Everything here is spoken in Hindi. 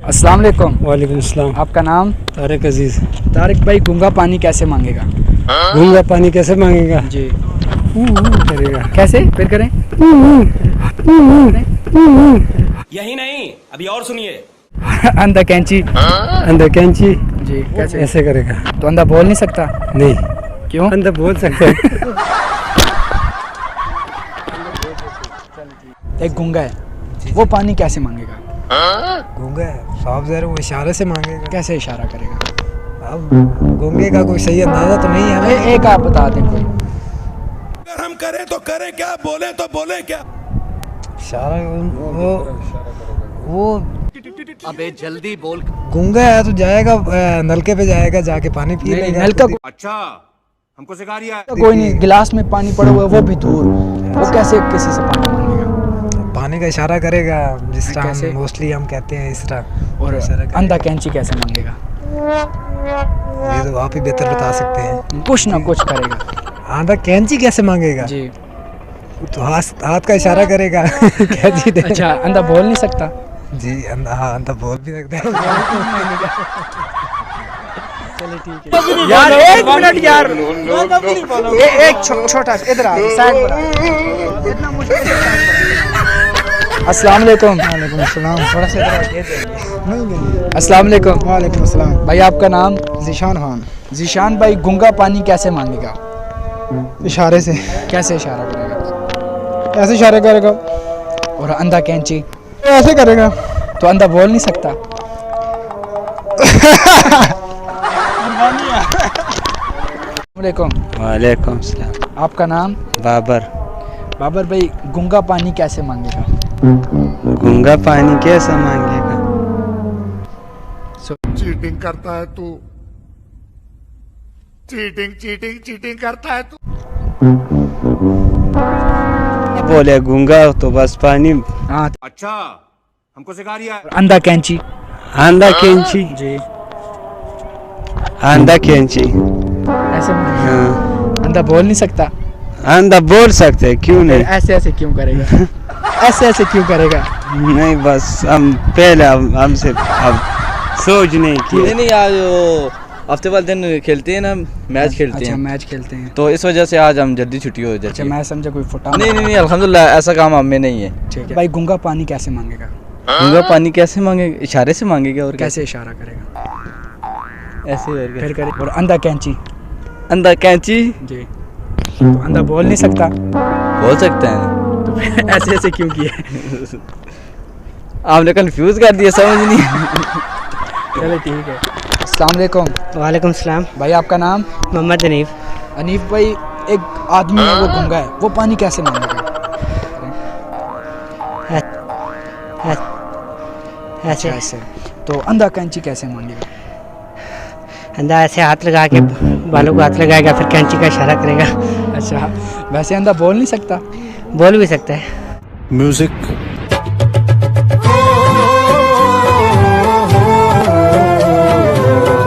अस्सलाम वालेकुम। वालेकुम सलाम। आपका नाम? तारिक अजीज। तारिक भाई, गूंगा पानी कैसे मांगेगा? गूंगा पानी कैसे मांगेगा? जी करेगा कैसे? फिर करें। यही नहीं, अभी और सुनिए। अंधा कैंची। अंधा कैंची जी कैसे? ऐसे करेगा? तो अंधा बोल नहीं सकता? नहीं। क्यों? अंधा बोल सकता है। एक गूंगा है, वो पानी कैसे मांगेगा? गूंगा है, साफ ज़ाहिर वो इशारे से मांगेगा। कैसे इशारा करेगा? अब गूंगे का कोई सही अंदाजा तो नहीं है हमें। एक आप बता दें कोई। अगर हम करें तो करें क्या, बोले तो बोले क्या? इशारा वो अबे जल्दी बोल। गूंगा है तो जाएगा नलके पे जाएगा, जाके पानी पी नहीं, लेगा। नलका अच्छा, हमको सिखा रिया है। कोई नहीं, गिलास में पानी पड़ा हुआ है वो भी दूर, वो कैसे किसी से पानी मांगेगा? पानी का इशारा करेगा, जिस तरह कैसे? मोस्टली हम कहते हैं इस तरह। और इशारा करेगा। अंधा कैंची कैसे मांगेगा? ये तो आप ही बेहतर बता सकते हैं। कुछ ना कुछ करेगा। आंधा कैंची कैसे मांगेगा? जी तो हाथ का इशारा करेगा। कैंची दे। अच्छा, अंधा बोल नहीं सकता? जी हाँ, अंधा बोल भी सकता है। यार एक मिनट यार, एक छोटा इधर आ, साइड पर आ। इतना मुश्किल। अस्सलाम वालेकुम। वालेकुम सलाम। थोड़ा सा इधर अस्सलाम वालेकुम। वालेकुम सलाम। भाई आपका नाम? ज़ीशान खान। जीशान भाई, गूंगा पानी कैसे मांगेगा? इशारे से। कैसे इशारा करेगा? ऐसे इशारे करेगा। और अंधा कैंची? ऐसे करेगा। तो अंधा बोल नहीं सकता? वालेकुम। वालेकुम सलाम। आपका नाम? बाबर। बाबर भाई, गूंगा पानी कैसे मांगेगा? गूंगा पानी कैसे मांगेगा? चीटिंग करता है तू, चीटिंग चीटिंग चीटिंग करता है तू। बोले गूंगा तो बस पानी। हाँ। अच्छा, हमको सिखा रिया है। अंधा कैंची? आंधा कैंची। जी आंधा कैंची। ऐसे मांगेगा। हाँ। अंधा बोल नहीं सकता? आंधा बोल सकते हैं, क्यों नहीं? ऐसे ऐसे क्यों करेगा? ऐसे ऐसे क्यों करेगा? नहीं, बस हम पहले हमसे अब सोच नहीं किए। नहीं आज वो हफ्ते वाले दिन खेलते हैं ना, मैच खेलते अच्छा, हैं, मैच खेलते हैं। तो इस वजह से आज हम जल्दी छुट्टी हो अच्छा, जाती है। मैं समझा कोई फुटा। नहीं अल्हम्दुलिल्लाह ऐसा काम हमें नहीं है। ठीक है भाई, गूंगा पानी कैसे मांगेगा? गूंगा पानी कैसे मांगेगा? इशारे से मांगेगा। और कैसे इशारा करेगा? ऐसे और क्या? फिर करे। और अंधा कैंची? अंधा कैंची जी। तो अंधा बोल नहीं सकता? बोल सकता है। तो फिर ऐसे ऐसे क्यों किए? आपने कंफ्यूज कर दिया, समझ नहीं। चलो ठीक है। अस्सलाम वालेकुम। वालेकुम सलाम। भाई आपका नाम? मोहम्मद हनीफ। अनीफ भाई, एक आदमी है वो गूंगा है, वो पानी कैसे मांगेगा? ऐसे ऐसे। तो अंधा कैंची कैसे मांगेगा? अंधा ऐसे हाथ लगा के बालों को हाथ लगाएगा, फिर कैंची का इशारा करेगा। अच्छा, वैसे अंधा बोल नहीं सकता? बोल भी सकता है। म्यूजिक